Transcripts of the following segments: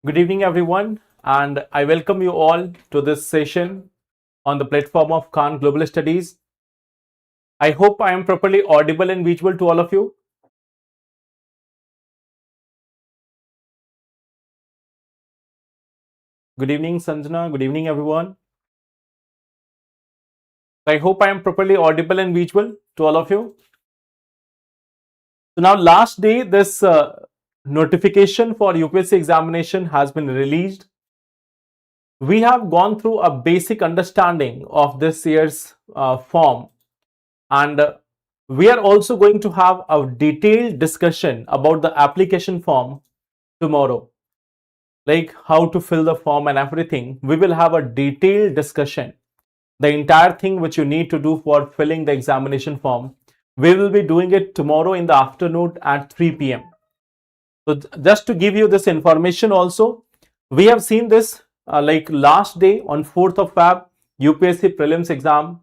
Good evening, everyone, and I welcome you all to this session on the platform of Khan Global Studies. I hope I am properly audible and visual to all of you. Good evening, Sanjana. Good evening, everyone. I hope I am properly audible and visual to all of you. So now, last day, this notification for UPSC examination has been released. We have gone through a basic understanding of this year's form, and we are also going to have a detailed discussion about the application form tomorrow, like how to fill the form and everything. We will have a detailed discussion. The entire thing which you need to do for filling the examination form, we will be doing it tomorrow in the afternoon at 3 p.m. So just to give you this information also, we have seen this like last day on 4th of Feb, UPSC prelims exam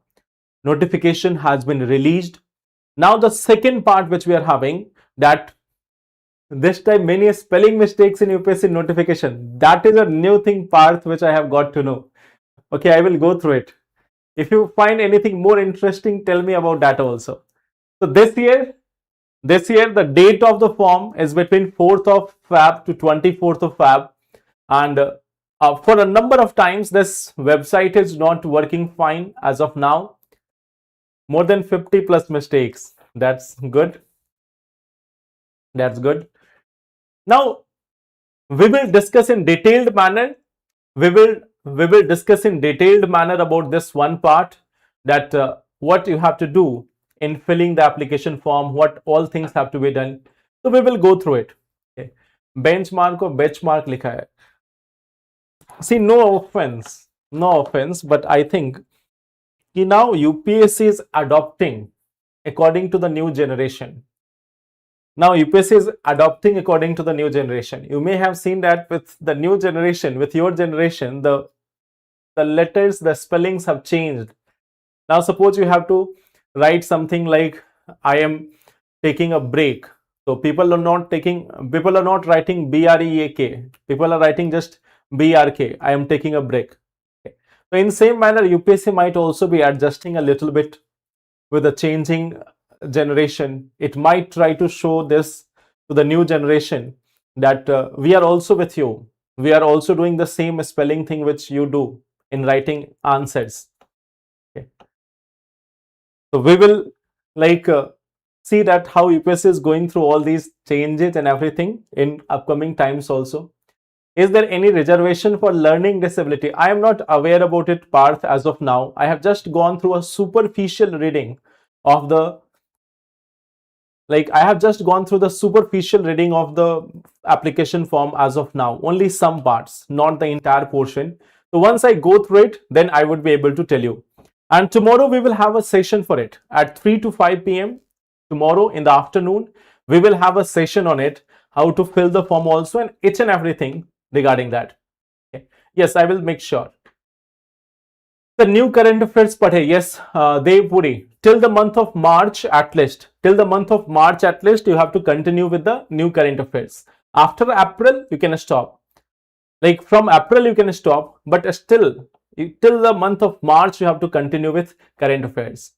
notification has been released. Now the second part which we are having, that this time many spelling mistakes in UPSC notification. That is a new thing part which I have got to know. Okay, I will go through it. If you find anything more interesting, tell me about that also. So this year the date of the form is between 4th of Feb to 24th of Feb, and for a number of times this website is not working fine as of now. More than 50 plus mistakes. That's good. That's good. Now we will discuss in detailed manner. We will discuss in detailed manner about this one part, that what you have to do in filling the application form, what all things have to be done. So we will go through it. Okay. Benchmark or benchmark likha hai. See, no offense, but I think now UPSC is adopting according to the new generation. Now UPSC is adopting according to the new generation. You may have seen that with the new generation, with your generation, the letters, the spellings have changed. Now suppose you have to write something like I am taking a break. So people are not writing BREAK. People are writing just BRK. I am taking a break. Okay. So in same manner, UPSC might also be adjusting a little bit with the changing generation. It might try to show this to the new generation that we are also with you. We are also doing the same spelling thing which you do in writing answers. Okay. So we will like see that how UPSC is going through all these changes and everything in upcoming times also. Is there any reservation for learning disability? I am not aware about it, Parth, as of now. I have just gone through a superficial reading of the application form as of now. Only some parts, not the entire portion. So once I go through it, then I would be able to tell you. And tomorrow we will have a session for it at 3 to 5 p.m. Tomorrow in the afternoon, we will have a session on it, how to fill the form also, and each and everything regarding that. Okay. Yes, I will make sure. The new current affairs padhe. Yes, Dev Puri. Till the month of March at least. Till the month of March at least, you have to continue with the new current affairs. After April, you can stop. Like from April, you can stop, but still, till the month of March, you have to continue with current affairs.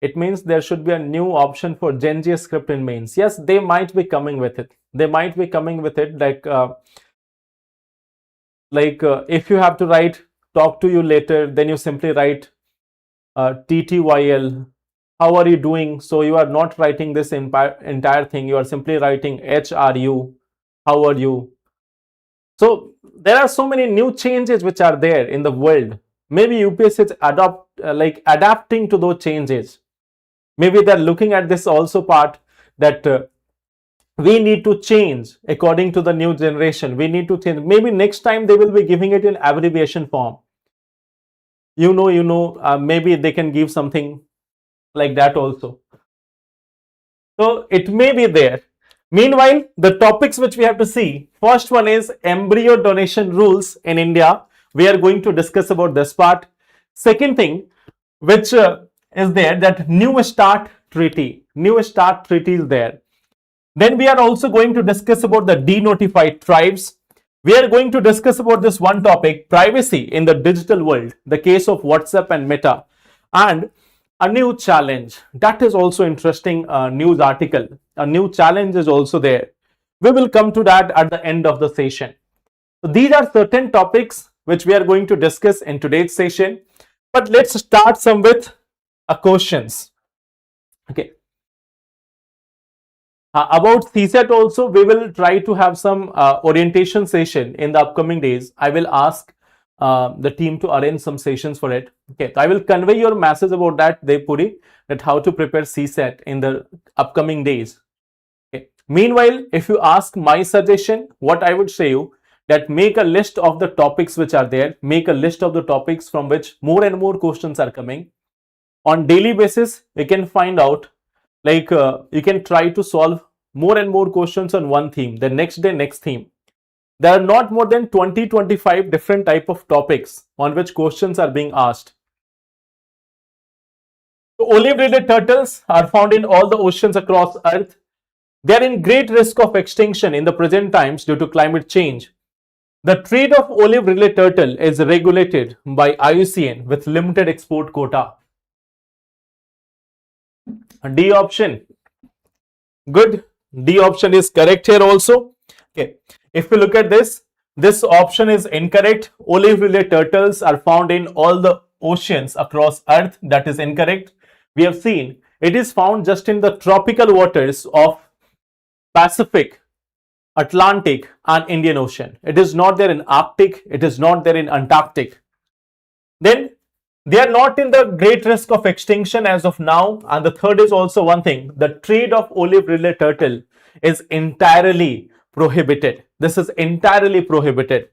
It means there should be a new option for Gen Z script in mains. Yes, they might be coming with it. They might be coming with it if you have to write talk to you later, then you simply write TTYL. How are you doing? So you are not writing this entire thing. You are simply writing HRU. How are you? So there are so many new changes which are there in the world. Maybe UPSC is adapting to those changes. Maybe they're looking at this also part that we need to change according to the new generation. We need to change. Maybe next time they will be giving it in abbreviation form. Maybe they can give something like that also. So it may be there. Meanwhile, the topics which we have to see, first one is embryo donation rules in India. We are going to discuss about this part. Second thing, which is there, that New Start Treaty. New Start Treaty is there. Then we are also going to discuss about the denotified tribes. We are going to discuss about this one topic, privacy in the digital world, the case of WhatsApp and Meta, and a new challenge. That is also interesting news article. A new challenge is also there. We will come to that at the end of the session. So these are certain topics which we are going to discuss in today's session. But let's start some with questions. Okay. About CSET also, we will try to have some orientation session in the upcoming days. I will ask the team to arrange some sessions for it. Okay, so I will convey your message about that, Devpuri, that how to prepare CSET in the upcoming days. Okay. Meanwhile, if you ask my suggestion, what I would say you, that make a list of the topics which are there, make a list of the topics from which more and more questions are coming. On daily basis, we can find out, like you can try to solve more and more questions on one theme, the next day next theme. There are not more than 20-25 different type of topics on which questions are being asked. Olive-related turtles are found in all the oceans across Earth. They are in great risk of extinction in the present times due to climate change. The trade of olive-related turtle is regulated by IUCN with limited export quota. D option. Good. D option is correct here also. Okay. If we look at this option is incorrect. Olive-related turtles are found in all the oceans across Earth. That is incorrect. We have seen it is found just in the tropical waters of Pacific, Atlantic and Indian Ocean. It is not there in Arctic. It is not there in Antarctic. Then they are not in the great risk of extinction as of now. And the third is also one thing, the trade of olive-related turtle is entirely prohibited. This is entirely prohibited.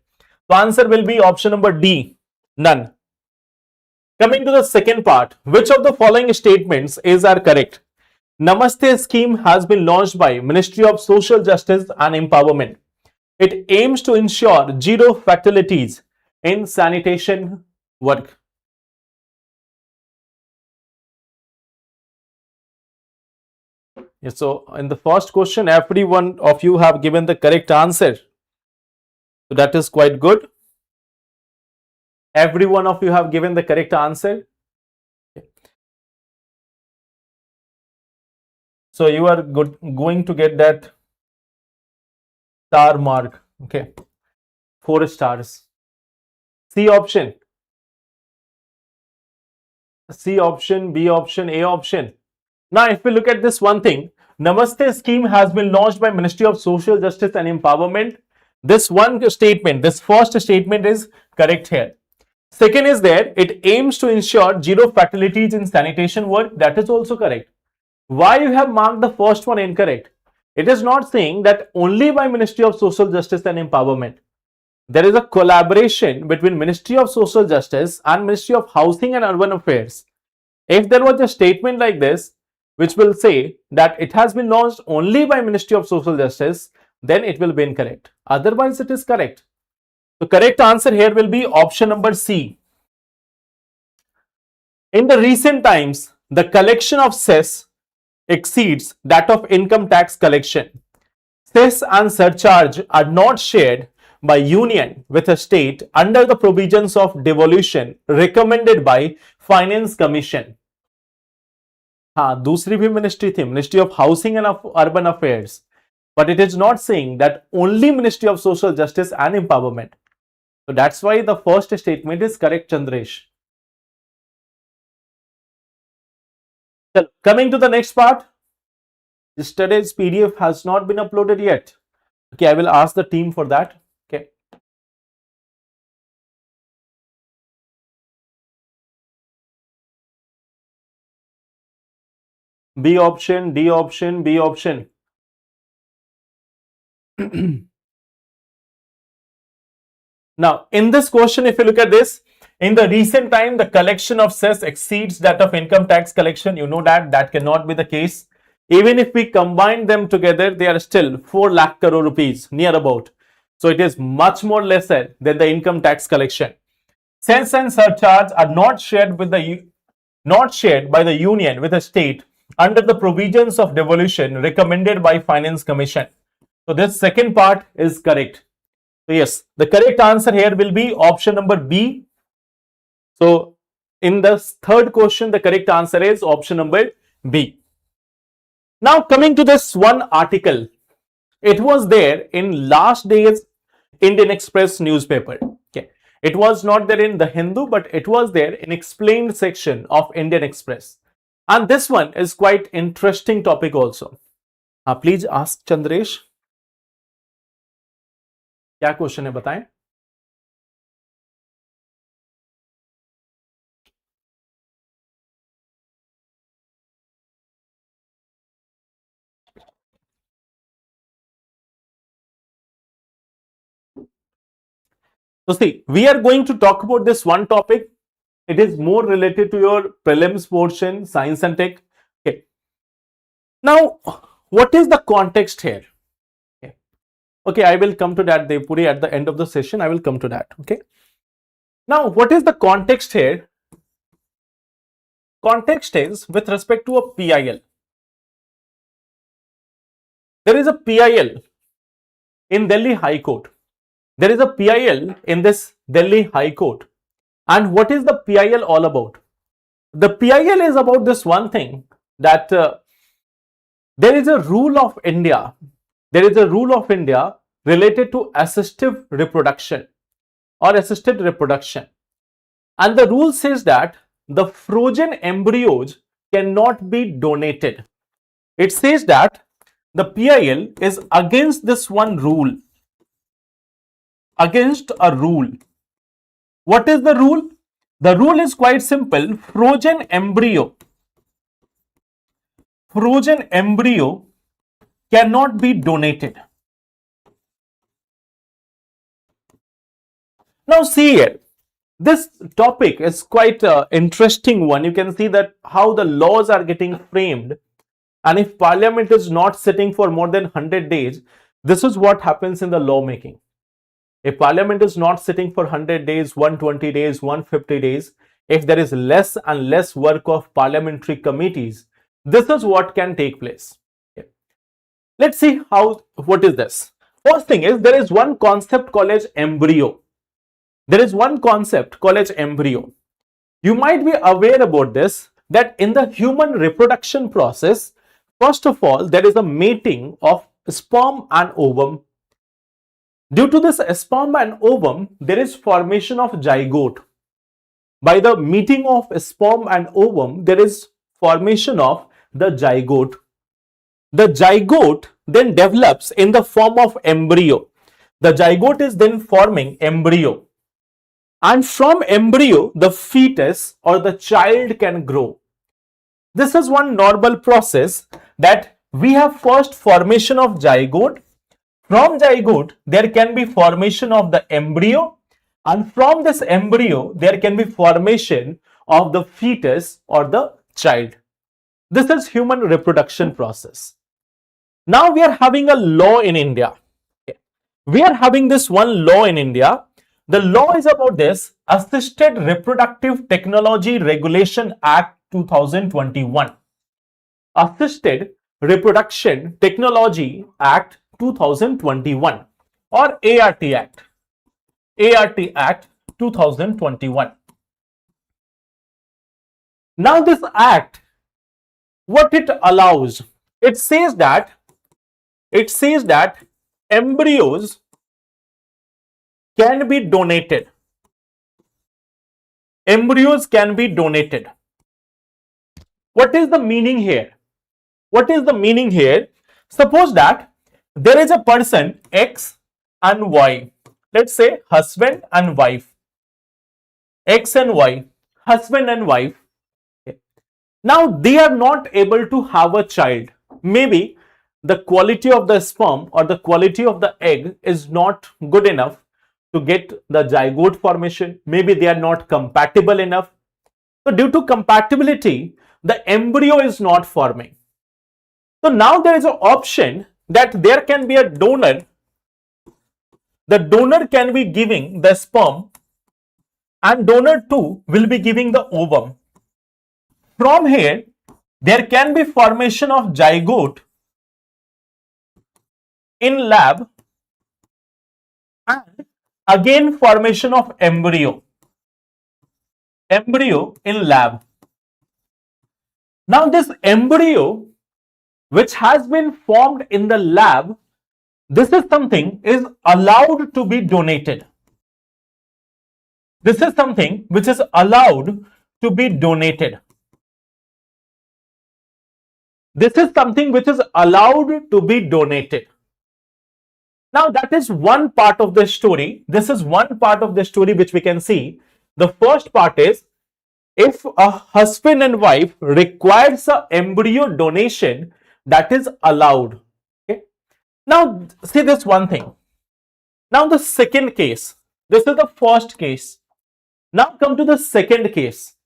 The answer will be option number D, none. Coming to the second part, which of the following statements are correct? Namaste scheme has been launched by Ministry of Social Justice and Empowerment. It aims to ensure zero fatalities in sanitation work. Yes, so in the first question, every one of you have given the correct answer. So that is quite good. Every one of you have given the correct answer. So you are going to get that star mark. Okay. 4 stars. C option. C option, B option, A option. Now, if we look at this one thing, Namaste scheme has been launched by Ministry of Social Justice and Empowerment. This one statement, this first statement is correct here. Second is there, it aims to ensure zero fatalities in sanitation work. That is also correct. Why you have marked the first one incorrect? It is not saying that only by Ministry of Social Justice and Empowerment. There is a collaboration between Ministry of Social Justice and Ministry of Housing and Urban Affairs. If there was a statement like this, which will say that it has been launched only by Ministry of Social Justice, then it will be incorrect. Otherwise, it is correct. The correct answer here will be option number C. In the recent times, the collection of cess exceeds that of income tax collection. Cess and surcharge are not shared by union with a state under the provisions of devolution recommended by Finance Commission. हाँ, दूसरी भी ministry थी, ministry of housing and urban affairs, but it is not saying that only Ministry of Social Justice and Empowerment. So that's why the first statement is correct, Chandresh. So coming to the next part, yesterday's PDF has not been uploaded yet. Okay, I will ask the team for that. Okay. B option, D option, B option. Now, in this question, if you look at this, in the recent time, the collection of cess exceeds that of income tax collection. You know that cannot be the case. Even if we combine them together, they are still 4 lakh crore rupees, near about. So it is much more lesser than the income tax collection. Cess and surcharge are not shared by the union with the state under the provisions of devolution recommended by Finance Commission. So this second part is correct. So yes, the correct answer here will be option number B. So in the third question, the correct answer is option number B. Now coming to this one article, it was there in last day's Indian Express newspaper. Okay, it was not there in the Hindu, but it was there in explained section of Indian Express. And this one is quite interesting topic also. Please ask Chandresh. क्या question है बताएं. So see, we are going to talk about this one topic. It is more related to your prelims portion, science and tech. Okay. Now, what is the context here? Okay, I will come to that, Devpuri, at the end of the session. I will come to that. Okay. Now, what is the context here? Context is with respect to a PIL. There is a PIL in Delhi High Court. There is a PIL in this Delhi High Court. And what is the PIL all about? The PIL is about this one thing, that there is a rule of India. There is a rule of India related to assistive reproduction or assisted reproduction. And the rule says that the frozen embryos cannot be donated. It says that the PIL is against this one rule. Against a rule. What is the rule? The rule is quite simple. Frozen embryo cannot be donated. Now see here, this topic is quite interesting one. You can see that how the laws are getting framed, and if parliament is not sitting for more than 100 days, this is what happens in the lawmaking. If parliament is not sitting for 100 days, 120 days, 150 days, if there is less and less work of parliamentary committees, this is what can take place. Okay. Let's see what is this. First thing is, there is one concept called as embryo. There is one concept called as embryo. You might be aware about this, that in the human reproduction process, first of all, there is a mating of sperm and ovum. Due to this sperm and ovum, there is formation of zygote. By the meeting of sperm and ovum, there is formation of the zygote. The zygote then develops in the form of embryo. The zygote is then forming embryo. And from embryo, the fetus or the child can grow. This is one normal process, that we have first formation of zygote. From zygote, there can be formation of the embryo, and from this embryo, there can be formation of the fetus or the child. This is human reproduction process. Now we are having a law in India. We are having this one law in India. The law is about this Assisted Reproductive Technology Regulation Act 2021. Assisted Reproduction Technology Act 2021 or ART Act. ART Act 2021. Now this act, what it allows, it says that embryos can be donated. Embryos can be donated. What is the meaning here? What is the meaning here? Suppose that there is a person X and Y. Let's say husband and wife. X and Y. Husband and wife. Okay. Now they are not able to have a child. Maybe the quality of the sperm or the quality of the egg is not good enough to get the zygote formation. Maybe they are not compatible enough. So due to compatibility, the embryo is not forming. So now there is an option that there can be a donor. The donor can be giving the sperm and donor 2 will be giving the ovum. From here, there can be formation of zygote in lab, And again, formation of embryo in lab. Now, this embryo which has been formed in the lab, this is something is allowed to be donated. This is something which is allowed to be donated. This is something which is allowed to be donated. Now, that is one part of the story. This is one part of the story which we can see. The first part is, if a husband and wife requires a embryo donation, that is allowed. Okay. Now, see this one thing. Now, the second case. This is the first case. Now, come to the second case.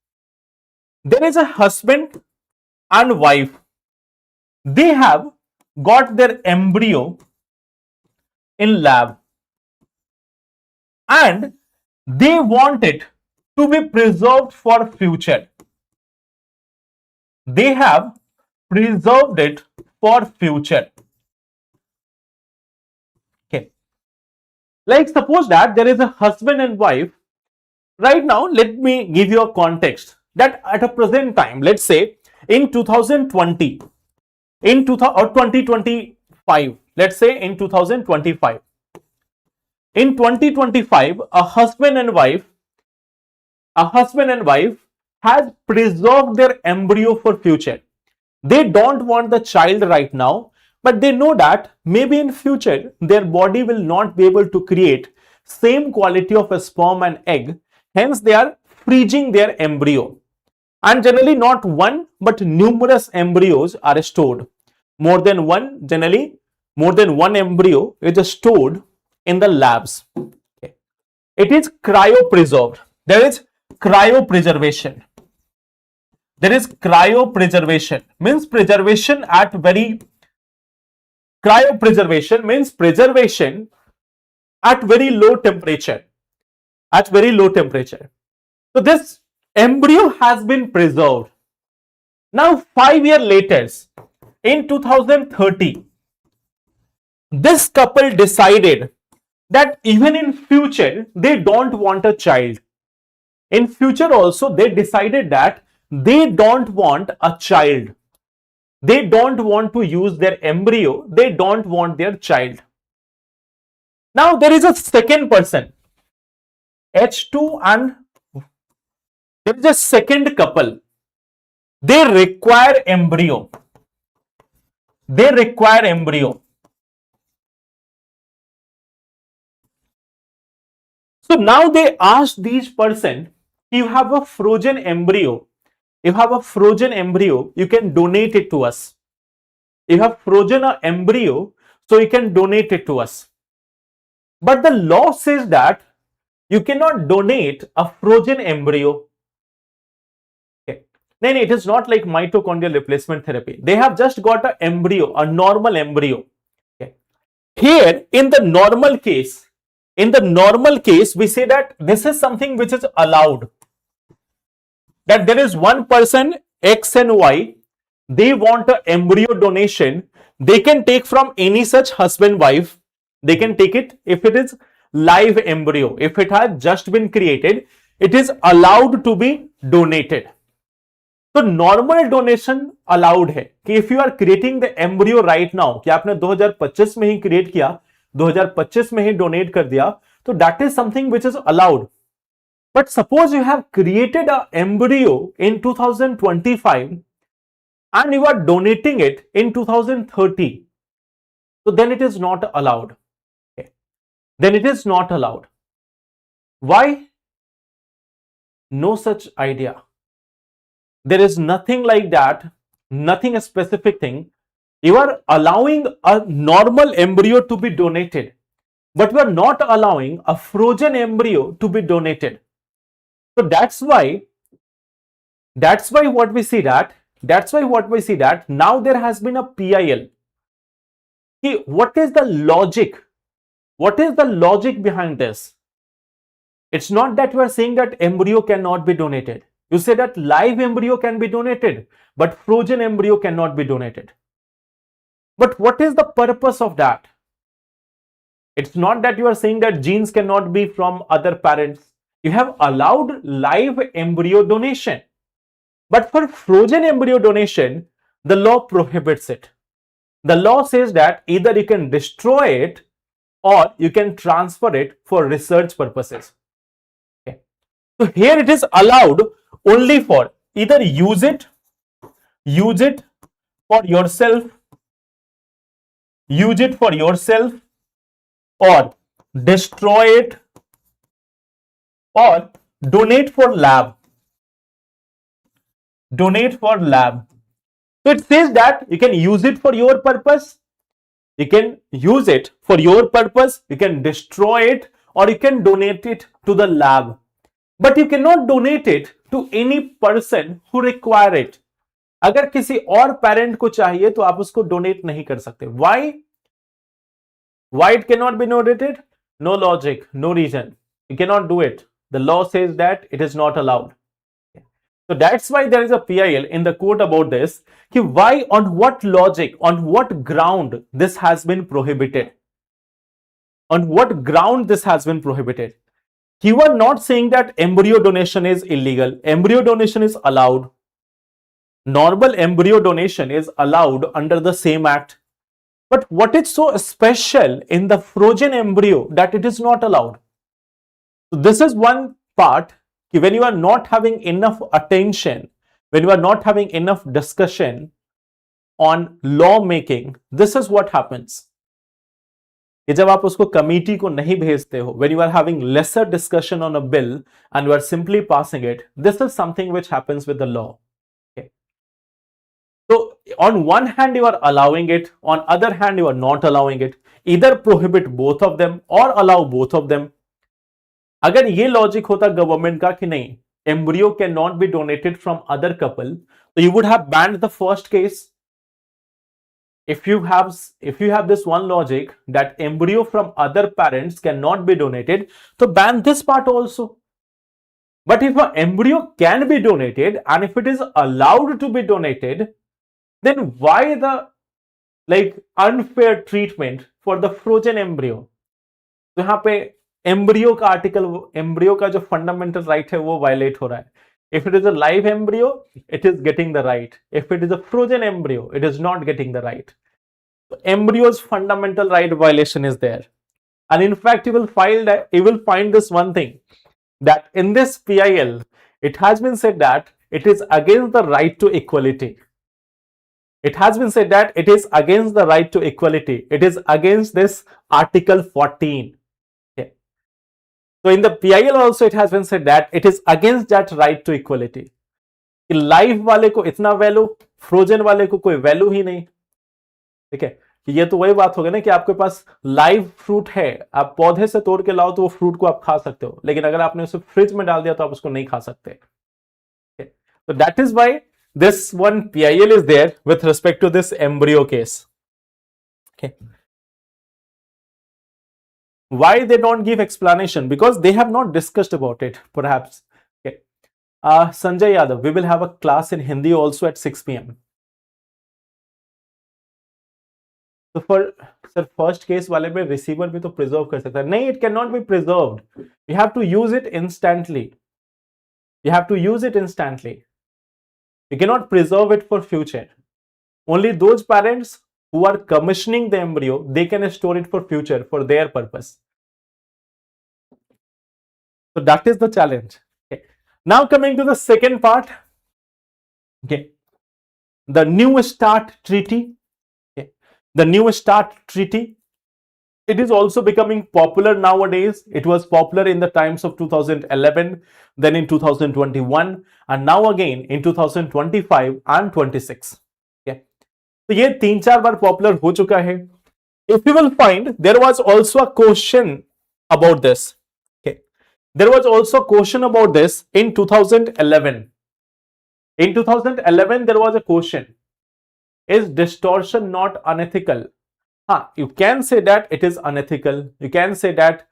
There is a husband and wife. They have got their embryo in lab and they want it to be preserved for future. They have preserved it for future. Okay. Like suppose that there is a husband and wife. Right now, let me give you a context that at a present time, let's say in 2020, in 2025, let's say in 2025. In 2025, a husband and wife has preserved their embryo for future. They don't want the child right now, but they know that maybe in future their body will not be able to create same quality of a sperm and egg. Hence, they are freezing their embryo. And generally not one, but numerous embryos are stored. More than one, generally more than one embryo is stored in the labs. Okay. It is cryopreserved. There is cryopreservation. There is cryopreservation, means preservation at very, cryopreservation means preservation at very low temperature. At very low temperature. So this embryo has been preserved. Now 5 years later, in 2030, this couple decided that even in future they don't want a child. In future also they decided that they don't want a child. They don't want to use their embryo. They don't want their child. Now there is a second person, H2, and there is a second couple. They require embryo. They require embryo. So now they ask these person, you have a frozen embryo. You have a frozen embryo, you can donate it to us. You have frozen an embryo, so you can donate it to us. But the law says that you cannot donate a frozen embryo. Okay. Then it is not like mitochondrial replacement therapy. They have just got an embryo, a normal embryo. Okay. Here in the normal case, we say that this is something which is allowed. That there is one person, X and Y, they want an embryo donation. They can take from any such husband wife. They can take it if it is live embryo. If it has just been created, it is allowed to be donated. So normal donation allowed है कि if you are creating the embryo right now, कि आपने 2025 में ही create किया, 2025 में ही donate कर दिया, तो that is something which is allowed. But suppose you have created an embryo in 2025 and you are donating it in 2030, so then it is not allowed. Okay. Then it is not allowed. Why? No such idea. There is nothing like that, nothing a specific thing. You are allowing a normal embryo to be donated, but you are not allowing a frozen embryo to be donated. So that's why what we see that now there has been a PIL. What is the logic? What is the logic behind this? It's not that we are saying that embryo cannot be donated. You say that live embryo can be donated, but frozen embryo cannot be donated. But what is the purpose of that? It's not that you are saying that genes cannot be from other parents. You have allowed live embryo donation. But for frozen embryo donation, the law prohibits it. The law says that either you can destroy it or you can transfer it for research purposes. Okay. So here it is allowed only for either use it for yourself, or destroy it, or donate for lab. So it says that you can use it for your purpose, you can destroy it, or you can donate it to the lab. But you cannot donate it to any person who require it. अगर किसी और parent को चाहिए तो आप उसको donate नहीं कर सकते. Why it cannot be donated? No logic, no reason. You cannot do it. The law says that it is not allowed. So that's why there is a PIL in the court about this. Why, on what logic, on what ground this has been prohibited? On what ground this has been prohibited? You are not saying that embryo donation is illegal. Embryo donation is allowed. Normal embryo donation is allowed under the same act. But what is so special in the frozen embryo that it is not allowed? So this is one part. When you are not having enough attention, when you are not having enough discussion on law making, this is what happens. जब आप उसको committee को नहीं भेजते हो, when you are having lesser discussion on a bill and you are simply passing it, this is something which happens with the law. Okay. So on one hand you are allowing it, on other hand you are not allowing it. Either prohibit both of them or allow both of them. अगर ये logic होता government का कि नहीं, embryo cannot be donated from other couple, so you would have banned the first case. If you have this one logic that embryo from other parents cannot be donated, so ban this part also. But if an embryo can be donated and if it is allowed to be donated, then why the unfair treatment for the frozen embryo? तो यहाँ पे embryo का article, embryo का जो fundamental right है वो violet हो रहा है. If it is a live embryo, it is getting the right. If it is a frozen embryo, it is not getting the right. So embryo's fundamental right violation is there. And in fact, you will find this one thing, that in this PIL, it has been said that it is against the right to equality. It has been said that it is against the right to equality. It is against this Article 14. So in the PIL also it has been said that it is against that right to equality. Live वाले को इतना value, frozen वाले को कोई value ही नहीं. ठीक है, ये तो वही बात हो गई ना कि आपके पास लाइव फ्रूट है, आप पौधे से तोड़ के लाओ तो वो फ्रूट को आप खा सकते हो, लेकिन अगर आपने उसे फ्रिज में डाल दिया तो आप उसको नहीं खा सकते. So that is why this one PIL is there with respect to this embryo case. Okay. Why they don't give explanation? Because they have not discussed about it, perhaps. Okay. Sanjay Yadav, we will have a class in Hindi also at 6 p.m. So for sir, first case वाले में receiver भी तो preserve कर सकता है. नहीं, it cannot be preserved. You have to use it instantly. You have to use it instantly. You cannot preserve it for future. Only those parents who are commissioning the embryo, they can store it for future, for their purpose. So that is the challenge. Okay. Now coming to the second part. Okay. The New START Treaty. Okay. The New START Treaty. It is also becoming popular nowadays. It was popular in the times of 2011, then in 2021, and now again in 2025 and 26. तो ये 3-4 बार popular हो चुका है. If you will find, there was also a question about this. Okay, there was also a question about this in 2011. In 2011, there was a question: is distortion not unethical? You can say that it is unethical. You can say that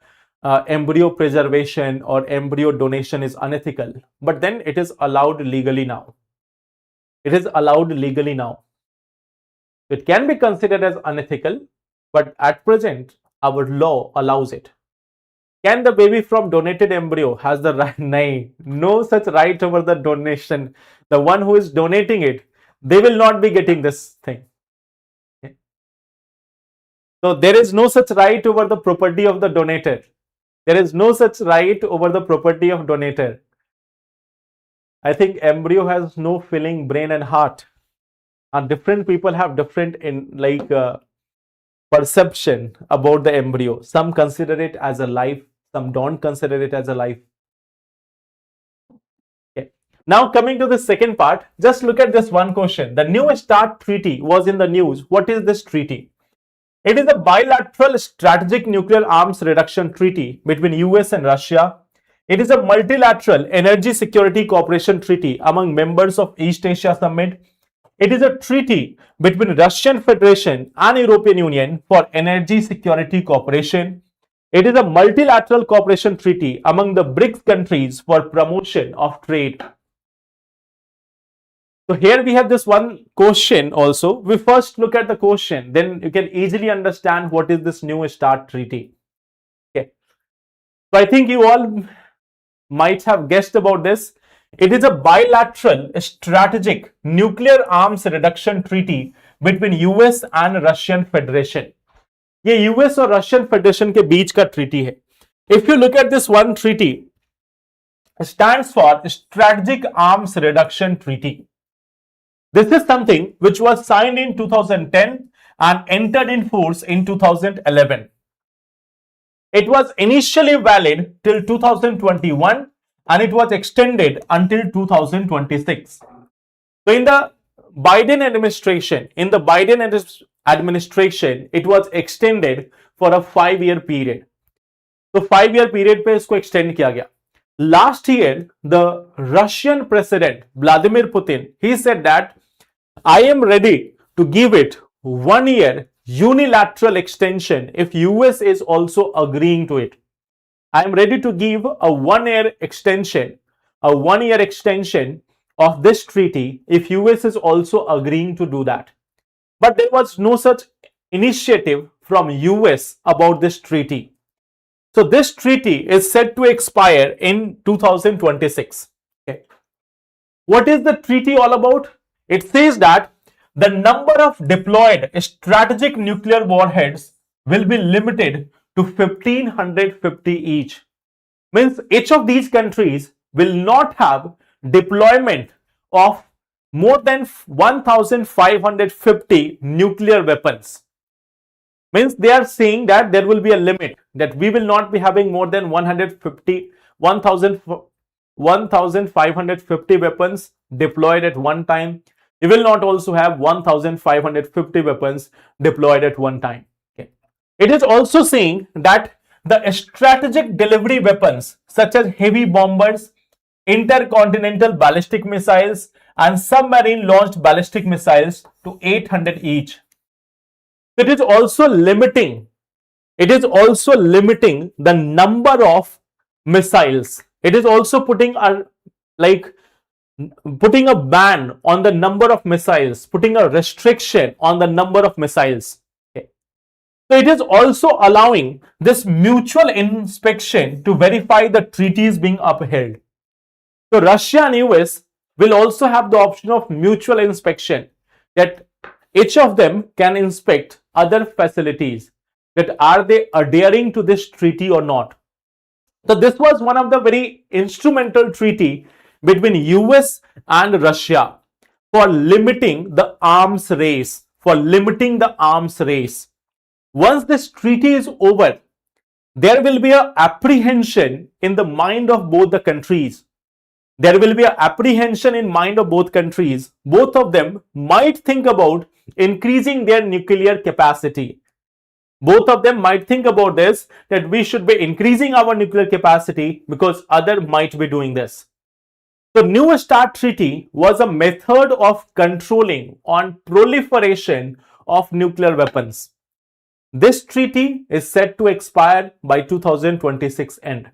embryo preservation or embryo donation is unethical, but then it is allowed legally now. It is allowed legally now. It can be considered as unethical, but at present, our law allows it. Can the baby from donated embryo has the right? No such right over the donation. The one who is donating it, they will not be getting this thing. Okay. So there is no such right over the property of the donator. There is no such right over the property of donator. I think embryo has no feeling, brain and heart. And different people have different perception about the embryo. Some consider it as a life, some don't consider it as a life. Okay. Now coming to the second part, just look at this one question. The New START treaty was in the news. What is this treaty? It is a bilateral strategic nuclear arms reduction treaty between US and Russia. It is a multilateral energy security cooperation treaty among members of East Asia Summit. It is a treaty between Russian Federation and European Union for energy security cooperation. It is a multilateral cooperation treaty among the BRICS countries for promotion of trade. So here we have this one question also. We first look at the question, then you can easily understand what is this New START treaty. Okay. So I think you all might have guessed about this. It is a bilateral strategic nuclear arms reduction treaty between US and Russian Federation. ये US और Russian Federation के बीच का treaty है. If you look at this one treaty, stands for Strategic Arms Reduction Treaty. This is something which was signed in 2010 and entered in force in 2011. It was initially valid till 2021 and it was extended until 2026. So in the Biden administration, it was extended for a 5-year period. So 5-year period पे इसको extend किया गया. Last year, the Russian president Vladimir Putin, he said that I am ready to give it 1-year unilateral extension if US is also agreeing to it. I am ready to give a 1-year extension of this treaty if US is also agreeing to do that. But there was no such initiative from US about this treaty. So this treaty is set to expire in 2026. Okay. What is the treaty all about? It says that the number of deployed strategic nuclear warheads will be limited to 1,550 each. Means each of these countries will not have deployment of more than 1,550 nuclear weapons. Means they are saying that there will be a limit, that we will not be having more than 1,550 weapons deployed at one time. We will not also have 1,550 weapons deployed at one time. Okay. It is also saying that the strategic delivery weapons such as heavy bombers, intercontinental ballistic missiles and submarine launched ballistic missiles to 800 each. It is also limiting the number of missiles. It is also putting a ban on the number of missiles, putting a restriction on the number of missiles. Okay. So it is also allowing this mutual inspection to verify the treaties being upheld. So Russia and US will also have the option of mutual inspection, that each of them can inspect other facilities, that are they adhering to this treaty or not. So this was one of the very instrumental treaty between US and Russia for limiting the arms race, Once this treaty is over, there will be an apprehension in the mind of both the countries. Both of them might think about increasing their nuclear capacity. Both of them might think about this, that we should be increasing our nuclear capacity because other might be doing this. The New START treaty was a method of controlling on proliferation of nuclear weapons. This treaty is set to expire by 2026 end.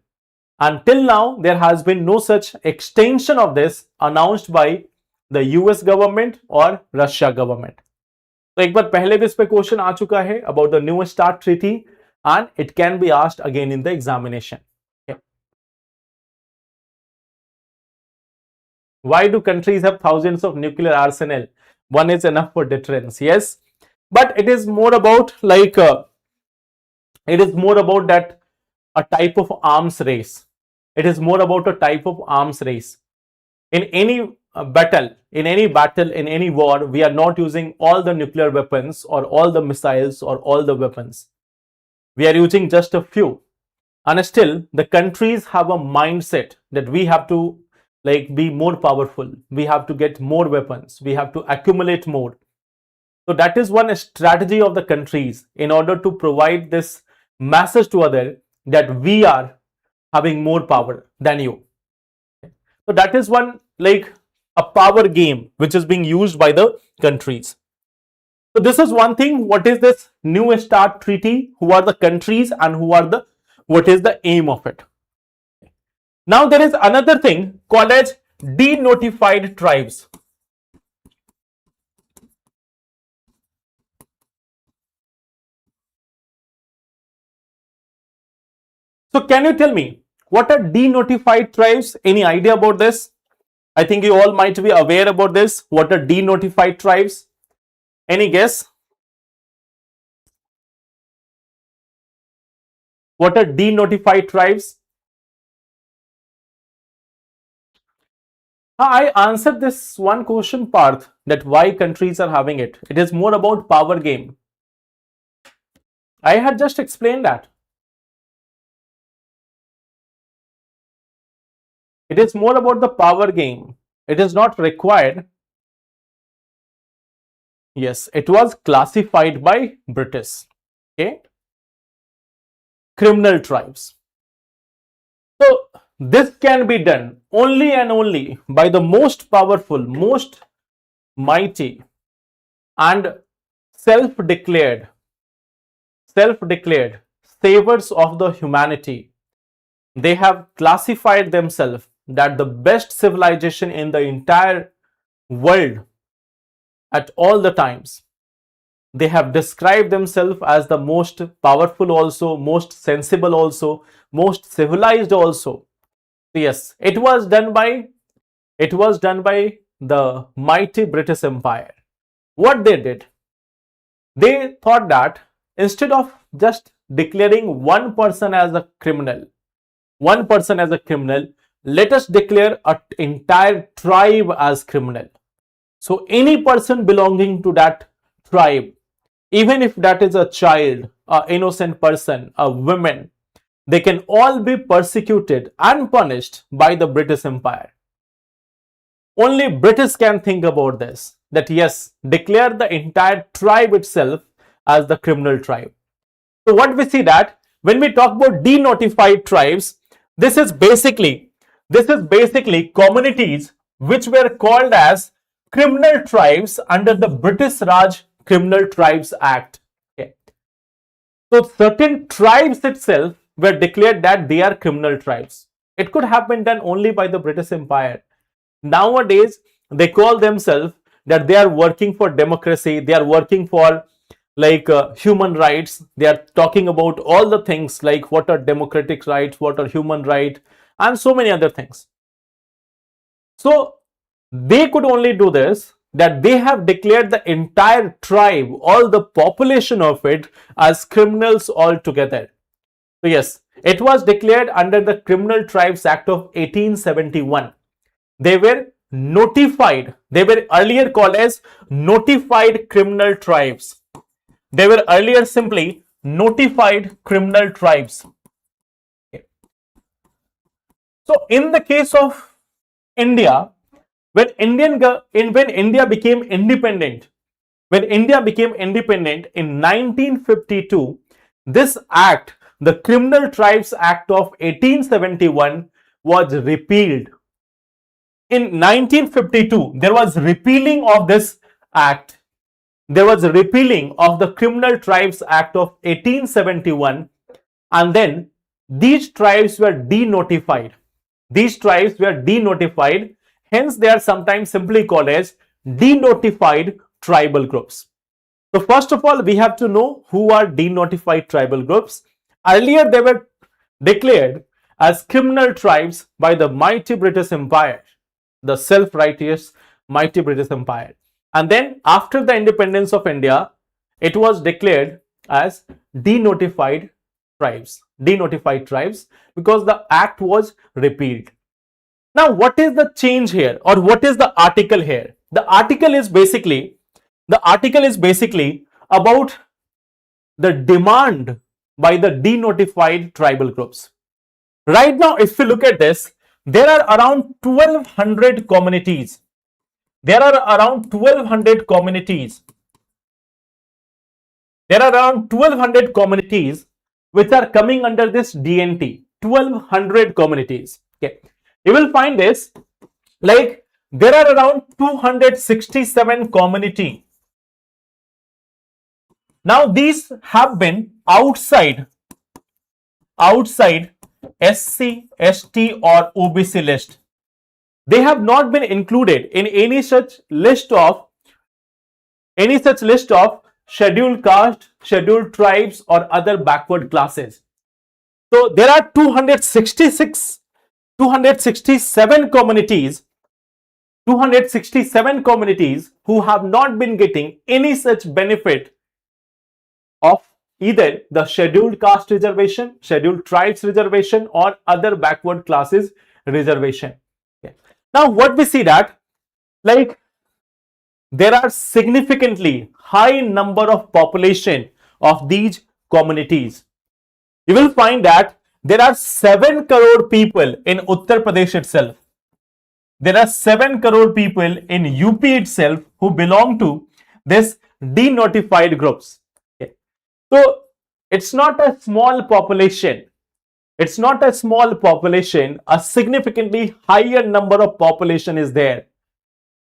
Until now, there has been no such extension of this announced by the US government or Russia government. तो एक बार पहले भी इस पे question आ चुका है about the New START treaty. and it can be asked again in the examination. Okay. Why do countries have thousands of nuclear arsenal? One is enough for deterrence. Yes, but it is more about it is more about that a type of arms race. It is more about a type of arms race. In any battle, in any war, we are not using all the nuclear weapons or all the missiles or all the weapons. We are using just a few. And still, the countries have a mindset that we have to be more powerful. We have to get more weapons. We have to accumulate more. So that is one strategy of the countries in order to provide this message to others that we are having more power than you. So that is one a power game which is being used by the countries. So this is one thing. What is this New START treaty? Who are the countries and what is the aim of it? Now there is another thing called as denotified tribes. So can you tell me what are denotified tribes? Any idea about this? I think you all might be aware about this. What are denotified tribes? Any guess? What are denotified tribes? I answered this one question part, that why countries are having it. It is more about power game. I had just explained that. It is more about the power game. It is not required. Yes, it was classified by British. Okay. Criminal tribes. So this can be done only and only by the most powerful, most mighty and self-declared savers of the humanity. They have classified themselves that the best civilization in the entire world at all the times. They have described themselves as the most powerful also, most sensible also, most civilized also. Yes, it was done by the mighty British Empire. What they did, they thought that instead of just declaring one person as a criminal, let us declare an entire tribe as criminal. So any person belonging to that tribe, even if that is a child, an innocent person, a woman, they can all be persecuted and punished by the British Empire. Only British can think about this, that yes, declare the entire tribe itself as the criminal tribe. So what we see that when we talk about denotified tribes, this is basically communities which were called as criminal tribes under the British Raj Criminal Tribes Act. Okay. So certain tribes itself were declared that they are criminal tribes. It could have been done only by the British Empire. Nowadays, they call themselves that they are working for democracy, they are working for human rights. They are talking about all the things like what are democratic rights, what are human rights, and so many other things. So they could only do this, that they have declared the entire tribe, all the population of it, as criminals altogether. So yes, it was declared under the Criminal Tribes Act of 1871. They were notified. They were earlier called as notified criminal tribes. They were earlier simply notified criminal tribes. Okay. So in the case of India, when India became independent, in 1952, this act, the Criminal Tribes Act of 1871, was repealed. In 1952, there was repealing of this act. There was a repealing of the Criminal Tribes Act of 1871, and then these tribes were denotified. Hence, they are sometimes simply called as denotified tribal groups. So first of all, we have to know who are denotified tribal groups. Earlier, they were declared as criminal tribes by the mighty British Empire, the self-righteous mighty British Empire. And then after the independence of India, it was declared as denotified tribes because the act was repealed. Now, what is the change here, or what is the article here? The article is basically about the demand by the denotified tribal groups. Right now, if you look at this, there are around 1200 communities. There are around 1200 communities. There are around 1200 communities which are coming under this DNT. 1200 communities. Okay. You will find this like there are around 267 community. Now these have been outside SC, ST or OBC list. They have not been included in any such list of scheduled caste, scheduled tribes or other backward classes. So there are 267 communities who have not been getting any such benefit of either the scheduled caste reservation, scheduled tribes reservation or other backward classes reservation. Okay. Now what we see that like there are significantly high number of population of these communities. You will find that there are 7 crore people in Uttar Pradesh itself. There are 7 crore people in UP itself who belong to this denotified groups. Okay. So it's not a small population. It's not a small population. A significantly higher number of population is there.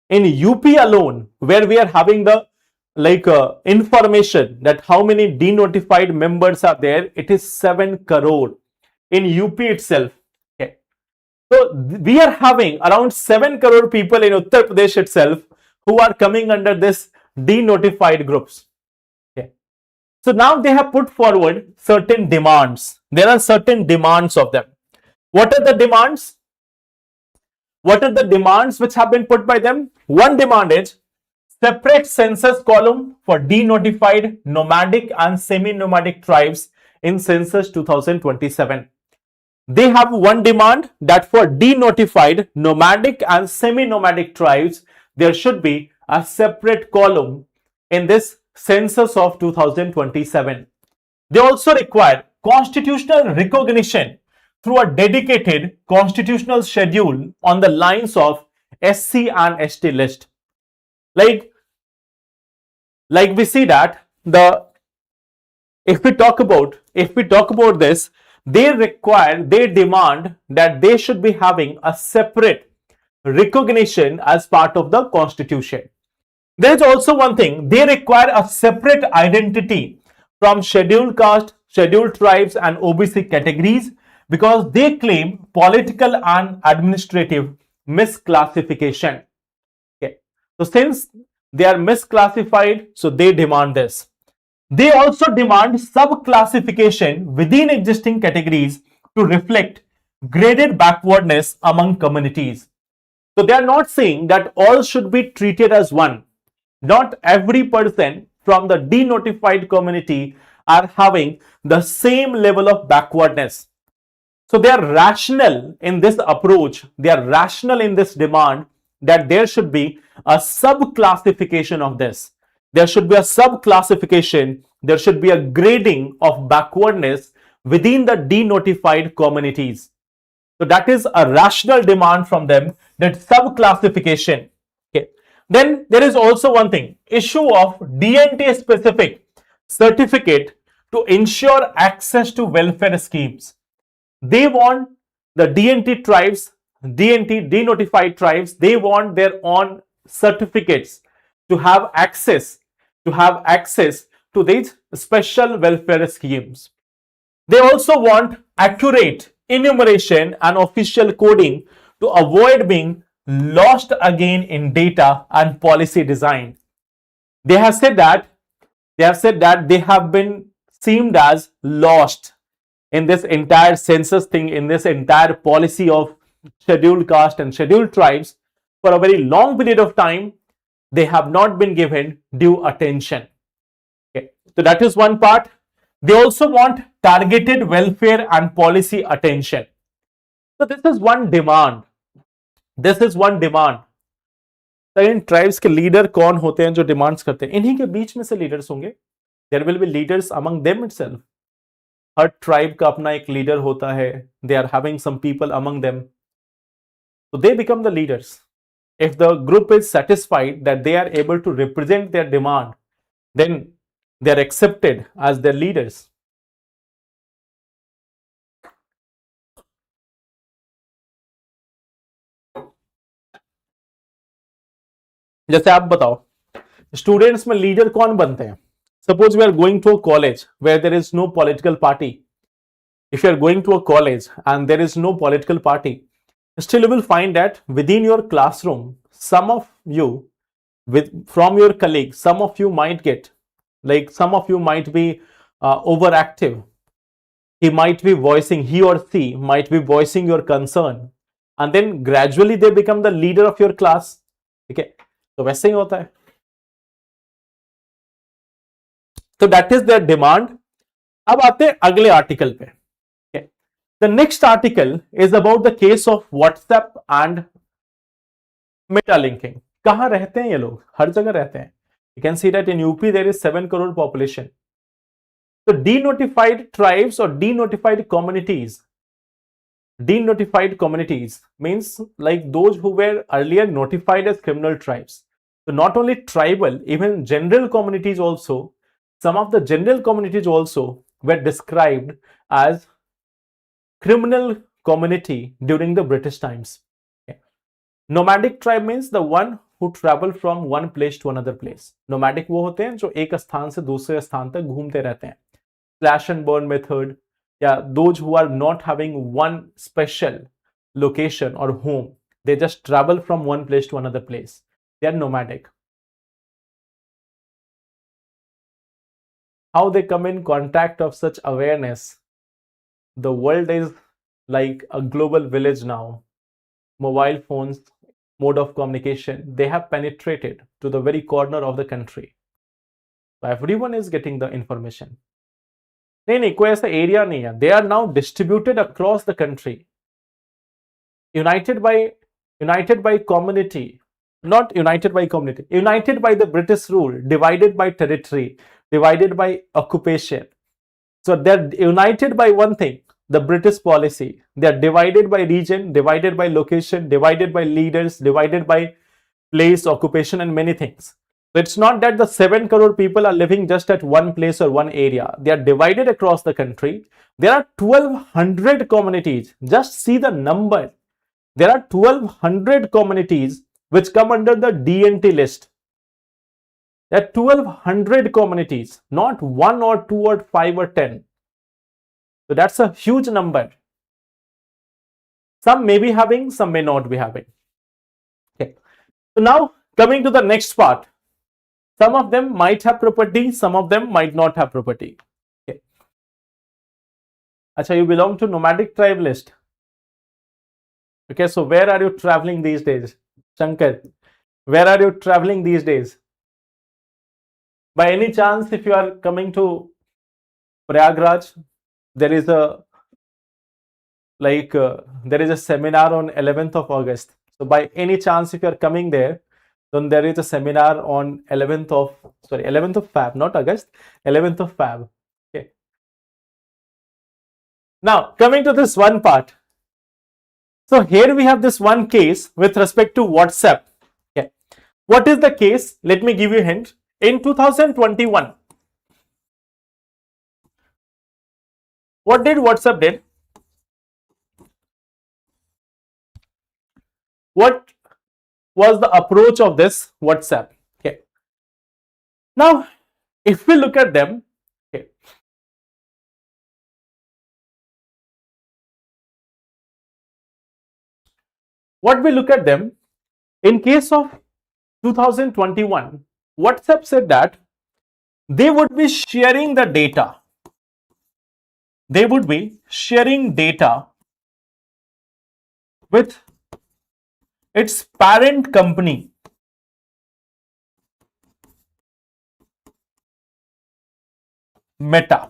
In UP alone, where we are having the information that how many denotified members are there, it is 7 crore in UP itself. Okay. So we are having around 7 crore people in Uttar Pradesh itself who are coming under this denotified groups. Okay. So now they have put forward certain demands. There are certain demands of them. What are the demands? What are the demands which have been put by them? One demand is separate census column for denotified nomadic and semi-nomadic tribes in census 2027. They have one demand that for denotified nomadic and semi-nomadic tribes, there should be a separate column in this census of 2027. They also require constitutional recognition through a dedicated constitutional schedule on the lines of SC and ST list. Like we see that if we talk about this, they demand that they should be having a separate recognition as part of the constitution. There is also one thing, they require a separate identity from scheduled caste, scheduled tribes and OBC categories because they claim political and administrative misclassification. Okay. So since they are misclassified, so they demand this. They also demand sub-classification within existing categories to reflect graded backwardness among communities. So they are not saying that all should be treated as one. Not every person from the denotified community are having the same level of backwardness. So they are rational in this approach. They are rational in this demand that there should be a sub-classification of this. There should be a sub-classification. There should be a grading of backwardness within the denotified communities. So that is a rational demand from them, that sub-classification. Okay. Then there is also one thing, issue of DNT specific certificate to ensure access to welfare schemes. They want the DNT tribes, denotified tribes, they want their own certificates to have access to these special welfare schemes. They also want accurate enumeration and official coding to avoid being lost again in data and policy design. They have said that they have been seemed as lost in this entire census thing, in this entire policy of scheduled caste and scheduled tribes for a very long period of time, they have not been given due attention. Okay. So that is one part. They also want targeted welfare and policy attention. So this is one demand. This is one demand. In tribes के leader कौन होते हैं जो demands करते हैं? इन्हीं के बीच में से लीडर्स होंगे. There will be leaders among them itself. हर ट्राइब का अपना एक लीडर होता है. They are having some people among them. So they become the leaders. If the group is satisfied that they are able to represent their demand, then they are accepted as their leaders. जैसे आप बताओ, students में leader कौन बनते हैं? Suppose we are going to a college where there is no political party. If you are going to a college and there is no political party, still you will find that within your classroom, some of you from your colleagues, some of you might get, like some of you might be overactive. He or she might be voicing your concern, and then gradually they become the leader of your class. Okay, तो वैसे ही होता है. तो that is their demand. अब आते हैं अगले article पे. The next article is about the case of WhatsApp and meta linking. कहां रहते हैं ये लोग? हर जगह रहते हैं. You can see that in UP there is 7 crore population. So denotified tribes or denotified communities. Denotified communities means like those who were earlier notified as criminal tribes. So not only tribal, even general communities also, some of the general communities also were described as criminal community during the British times. Okay. Nomadic tribe means the one who travel from one place to another place. Nomadic वो होते हैं जो एक स्थान से दूसरे स्थान तक घूमते रहते हैं. Slash and burn method, या those who are not having one special location or home, they just travel from one place to another place. They are nomadic. How they come in contact of such awareness? The world is like a global village now. Mobile phones, mode of communication, they have penetrated to the very corner of the country. So everyone is getting the information. नहीं, कोई ऐसा area नहीं है. They are now distributed across the country. United by community, not united by community, united by the British rule, divided by territory, divided by occupation. So they're united by one thing, the British policy. They're divided by region, divided by location, divided by leaders, divided by place, occupation, and many things. So it's not that the 7 crore people are living just at one place or one area. They are divided across the country. There are 1200 communities. Just see the number. There are 1200 communities which come under the DNT list. There are 1200 communities, not 1 or 2 or 5 or 10. So that's a huge number. Some may be having, some may not be having. Okay. So now coming to the next part. Some of them might have property, some of them might not have property. Okay. Acha, you belong to nomadic tribe list. Okay, so where are you traveling these days? Shankar, where are you traveling these days? By any chance, if you are coming to Prayagraj, there is a seminar on 11th of August. So by any chance, if you are coming there, then there is a seminar on 11th of Feb, not August, 11th of Feb. Okay. Now, coming to this one part. So here we have this one case with respect to WhatsApp. Okay. What is the case? Let me give you a hint. In 2021, what did WhatsApp did? What was the approach of this WhatsApp? Okay. Now, if we look at them, okay, what we look at them, in case of 2021, WhatsApp said that they would be sharing the data. they would be sharing data with its parent company, Meta.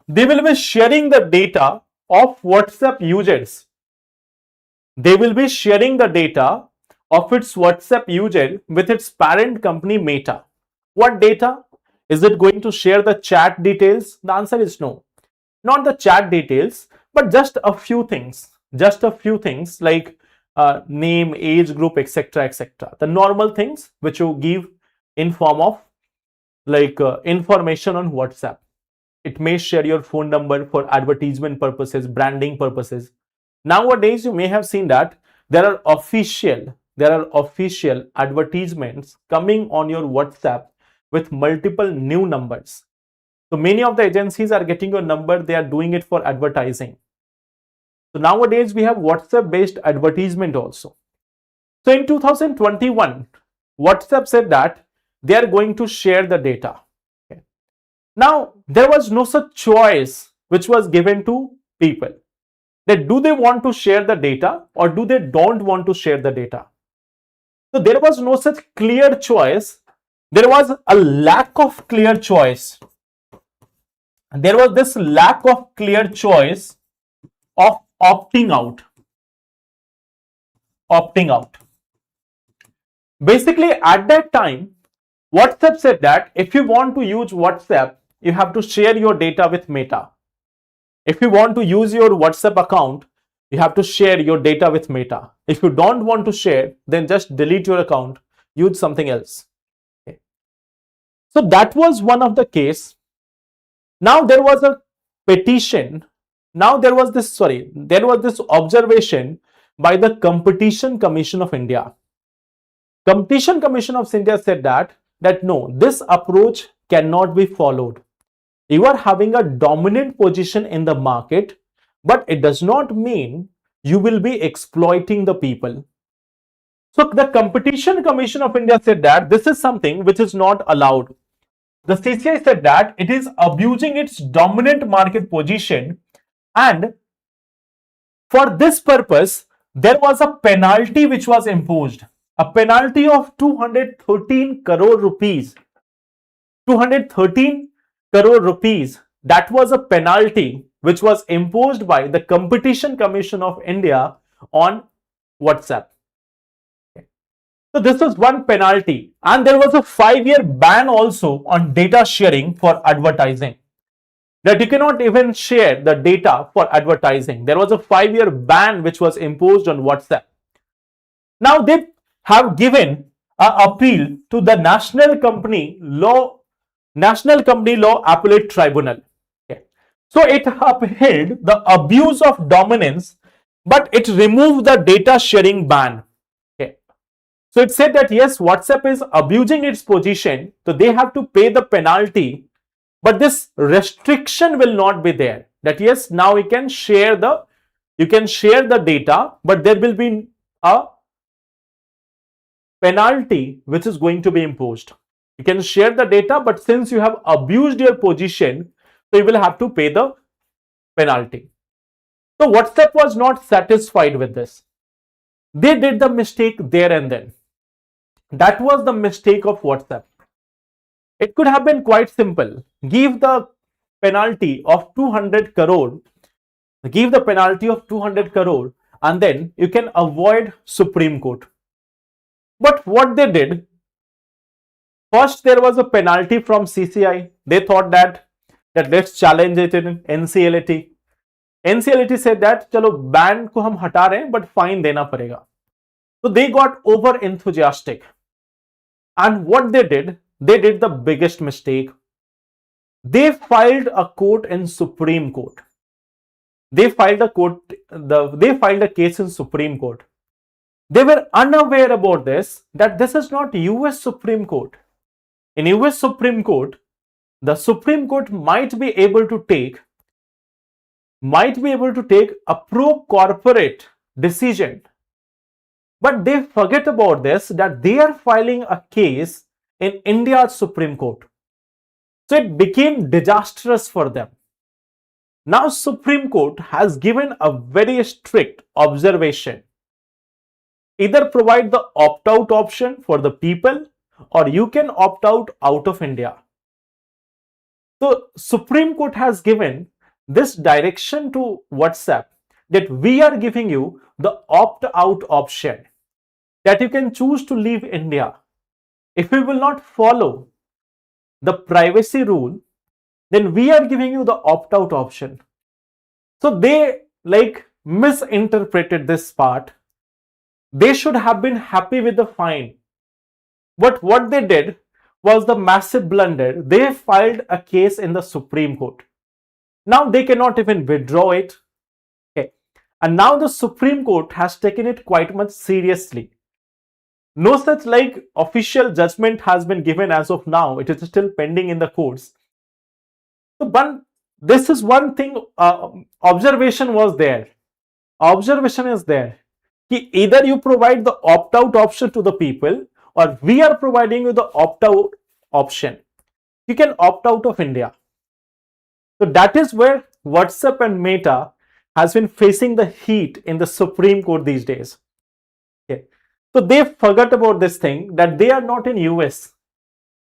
They will be sharing the data of WhatsApp users. They will be sharing the data of its WhatsApp user with its parent company Meta. What data? Is it going to share the chat details? The answer is no. Not the chat details, but just a few things. Just a few things like name, age group, etc. etc. The normal things which you give in form of like information on WhatsApp. It may share your phone number for advertisement purposes, branding purposes. Nowadays, you may have seen that there are official advertisements coming on your WhatsApp with multiple new numbers. So many of the agencies are getting your number, they are doing it for advertising. So nowadays we have WhatsApp based advertisement also. So in 2021, WhatsApp said that they are going to share the data. Okay. Now there was no such choice which was given to people. That do they want to share the data or do they don't want to share the data? So there was no such clear choice. There was a lack of clear choice. There was this lack of clear choice of opting out. Opting out. Basically, at that time, WhatsApp said that if you want to use WhatsApp, you have to share your data with Meta. If you want to use your WhatsApp account, you have to share your data with Meta. If you don't want to share, then just delete your account, use something else. Okay. So that was one of the case. Now there was a petition. Now there was this observation by the Competition Commission of India. Competition Commission of India said that no, this approach cannot be followed. You are having a dominant position in the market, but it does not mean you will be exploiting the people. So the Competition Commission of India said that this is something which is not allowed. The CCI said that it is abusing its dominant market position, and for this purpose, there was a penalty which was imposed. A penalty of 213 crore rupees. 213 crore rupees. That was a penalty which was imposed by the Competition Commission of India on WhatsApp. So this was one penalty, and there was a 5-year ban also on data sharing for advertising. That you cannot even share the data for advertising. There was a 5-year ban which was imposed on WhatsApp. Now they have given an appeal to the National Company Law Appellate Tribunal. Okay. So it upheld the abuse of dominance, but it removed the data sharing ban. Okay. So it said that yes, WhatsApp is abusing its position, so they have to pay the penalty, but this restriction will not be there. That yes, now you can share the data, but there will be a penalty which is going to be imposed. You can share the data, but since you have abused your position, so you will have to pay the penalty. So WhatsApp was not satisfied with this. They did the mistake there and then. That was the mistake of WhatsApp. It could have been quite simple. Give the penalty of 200 crore. Give the penalty of 200 crore and then you can avoid Supreme Court. But what they did, first there was a penalty from CCI. They thought that let's challenge it in NCLAT. NCLAT said that चलो ban को हम हटा रहे हैं but fine देना पड़ेगा. So they got over enthusiastic. And what they did the biggest mistake. They filed a court in Supreme Court. They filed a case in Supreme Court. They were unaware about this, that this is not US Supreme Court. In US Supreme Court, the Supreme Court might be able to take a pro-corporate decision. But they forget about this, that they are filing a case in India's Supreme Court. So it became disastrous for them. Now Supreme Court has given a very strict observation. Either provide the opt-out option for the people, or you can opt out of India. So Supreme Court has given this direction to WhatsApp that we are giving you the opt-out option, that you can choose to leave India. If you will not follow the privacy rule, then we are giving you the opt-out option. So they misinterpreted this part. They should have been happy with the fine. But what they did was the massive blunder. They filed a case in the Supreme Court. Now they cannot even withdraw it. Okay. And now the Supreme Court has taken it quite much seriously. No such official judgment has been given as of now. It is still pending in the courts. So this is one thing, observation was there. Observation is there. Either you provide the opt-out option to the people, or we are providing you the opt-out option. You can opt out of India. So that is where WhatsApp and Meta has been facing the heat in the Supreme Court these days. Okay. So they forgot about this thing, that they are not in US.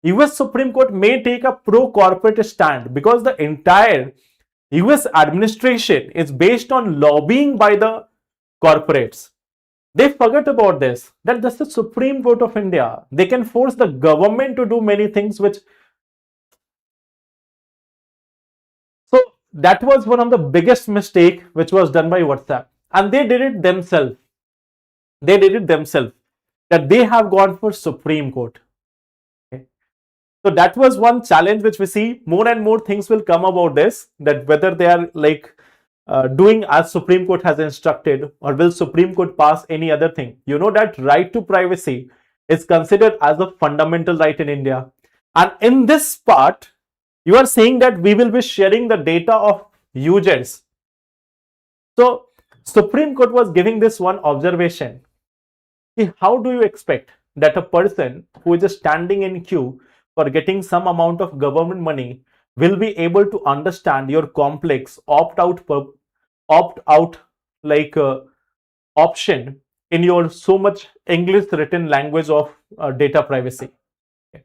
US Supreme Court may take a pro-corporate stand because the entire US administration is based on lobbying by the corporates. They forget about this, that this is the Supreme Court of India. They can force the government to do many things which... So that was one of the biggest mistake which was done by WhatsApp. And they did it themselves. They did it themselves, that they have gone for Supreme Court. Okay. So that was one challenge which we see. More and more things will come about this, that whether they are doing as Supreme Court has instructed, or will Supreme Court pass any other thing. You know that right to privacy is considered as a fundamental right in India. And in this part, you are saying that we will be sharing the data of users. So Supreme Court was giving this one observation. How do you expect that a person who is just standing in queue for getting some amount of government money will be able to understand your complex opt-out option in your so much English written language of data privacy? Okay.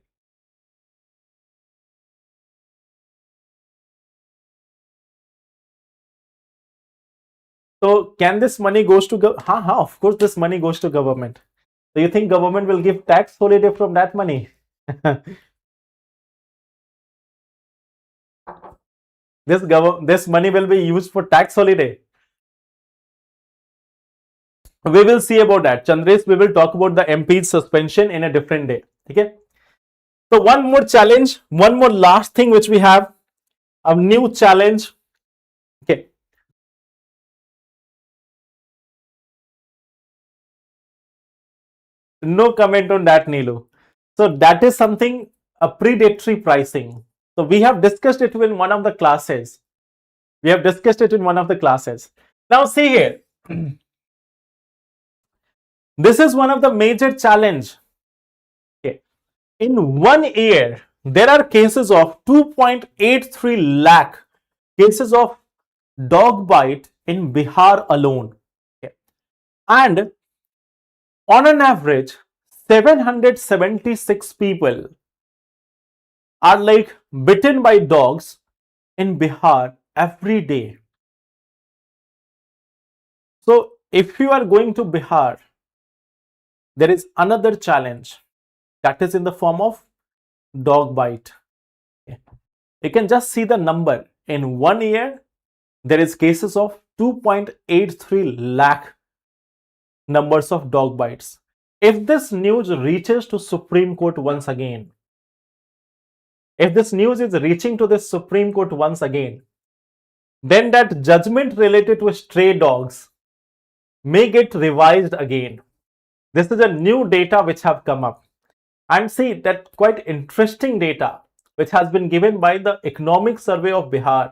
So can this money goes to of course this money goes to government. Do you think government will give tax holiday from that money? This money will be used for tax holiday. We will see about that. Chandresh, we will talk about the MP's suspension in a different day. Okay. So one more challenge, one more last thing which we have, a new challenge. Okay. No comment on that, Neelu. So that is something, a predatory pricing. So we have discussed it in one of the classes. Now see here. This is one of the major challenge. Okay. In 1 year, there are cases of 2.83 lakh cases of dog bite in Bihar alone. Okay. And on an average, 776 people are bitten by dogs in Bihar every day. So if you are going to Bihar, there is another challenge, that is in the form of dog bite. Okay. You can just see the number. In 1 year, there is cases of 2.83 lakh numbers of dog bites. If this news reaches to Supreme Court once again, then that judgment related to stray dogs may get revised again. This is a new data which have come up. And see that quite interesting data which has been given by the Economic Survey of Bihar.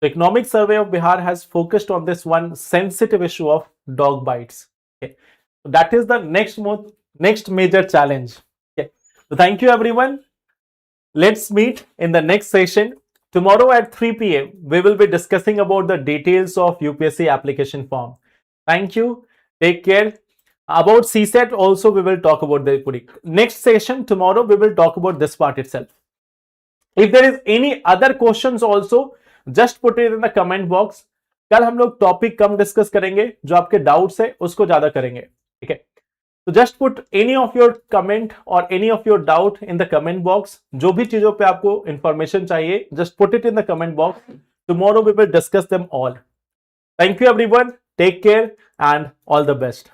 The Economic Survey of Bihar has focused on this one sensitive issue of dog bites. Okay. So that is the next major challenge. Okay. So thank you everyone. Let's meet in the next session. Tomorrow at 3 p.m., we will be discussing about the details of UPSC application form. Thank you. Take care. About CSET also we will talk about the next session. Tomorrow we will talk about this part itself. If there is any other questions also, just put it in the comment box. कल हम लोग topic कम discuss करेंगे, जो आपके doubts है उसको ज्यादा करेंगे, ठीक है. तो just put any of your comment और any of your doubt in the comment box. जो भी चीजों पे आपको इंफॉर्मेशन चाहिए, just put it in the comment box. Tomorrow we will discuss them all. Thank you everyone. Take care and all the best.